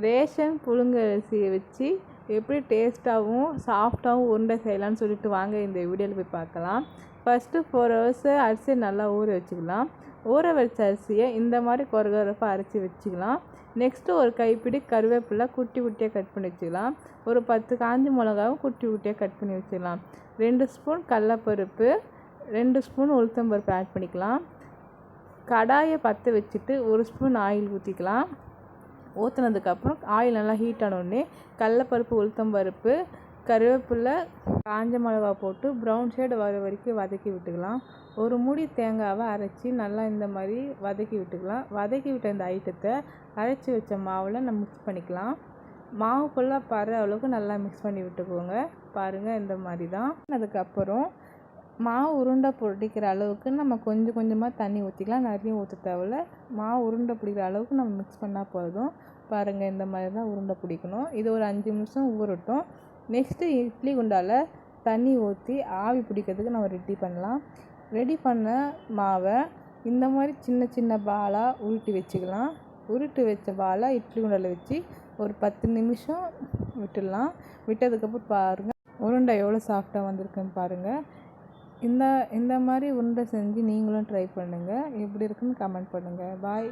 Ration புழுங்கரிசியை வச்சு எப்படி டேஸ்ட்டாகவும் சாஃப்டாகவும் உருண்டை செய்யலாம்னு சொல்லிட்டு வாங்க இந்த வீடியோவில் போய் பார்க்கலாம். ஃபஸ்ட்டு 4 hours அரிசியை நல்லா ஊற வச்சுக்கலாம். ஊற வச்ச அரிசியை இந்த மாதிரி கொரகொரப்பாக அரைச்சி வச்சுக்கலாம். நெக்ஸ்ட்டு ஒரு கைப்பிடி கருவேப்பிலை குட்டி குட்டியாக கட் பண்ணி வச்சுக்கலாம். ஒரு 10 காஞ்ச மிளகாவும் குட்டி குட்டியாக கட் பண்ணி வச்சுக்கலாம். 2 ஸ்பூன் கடலப்பருப்பு, 2 ஸ்பூன் உளுத்தம்பருப்பு ஆட் பண்ணிக்கலாம். கடாயை பற்ற வச்சுட்டு 1 ஸ்பூன் ஆயில் ஊற்றிக்கலாம். ஊற்றினதுக்கப்புறம் ஆயில் நல்லா ஹீட் ஆனோடனே கடலப்பருப்பு, உளுத்தம்பருப்பு, கருவேப்பிலை, காஞ்ச மிளகா போட்டு ப்ரௌன் ஷேடு வர வரைக்கும் வதக்கி விட்டுக்கலாம். ஒரு மூடி தேங்காவை அரைச்சி நல்லா இந்த மாதிரி வதக்கி விட்டுக்கலாம். வதக்கி விட்ட இந்த ஐட்டத்தை அரைச்சி வச்ச மாவில் நம்ம மிக்ஸ் பண்ணிக்கலாம். மாவு ஃபுல்லாக படுற அளவுக்கு நல்லா மிக்ஸ் பண்ணி விட்டுக்கோங்க. பாருங்கள், இந்த மாதிரி தான். அதுக்கப்புறம் மாவு உருண்டை பிடிக்கிற அளவுக்கு நம்ம கொஞ்சம் கொஞ்சமாக தண்ணி ஊற்றிக்கலாம். நிறைய ஊற்ற தேவையில்ல. மாவு உருண்டை பிடிக்கிற அளவுக்கு நம்ம மிக்ஸ் பண்ணால் போதும். பாருங்கள், இந்த மாதிரி தான் உருண்டை பிடிக்கணும். இது ஒரு 5 நிமிஷம் ஊறட்டும். நெக்ஸ்ட்டு இட்லி குண்டால் தண்ணி ஊற்றி ஆவி பிடிக்கிறதுக்கு நம்ம ரெடி பண்ணலாம். ரெடி பண்ண மாவை இந்த மாதிரி சின்ன சின்ன பாலாக உருட்டி வச்சுக்கலாம். உருட்டி வச்ச பாலை இட்லி குண்டால் வச்சு ஒரு 10 நிமிஷம் விட்டுடலாம். விட்டதுக்கப்புறம் பாருங்கள் உருண்டை எவ்வளோ சாஃப்டாக வந்திருக்குன்னு பாருங்கள். இந்த மாதிரி உருண்டை செஞ்சு நீங்களும் ட்ரை பண்ணுங்கள். எப்படி இருக்குன்னு கமெண்ட் பண்ணுங்கள். பாய்.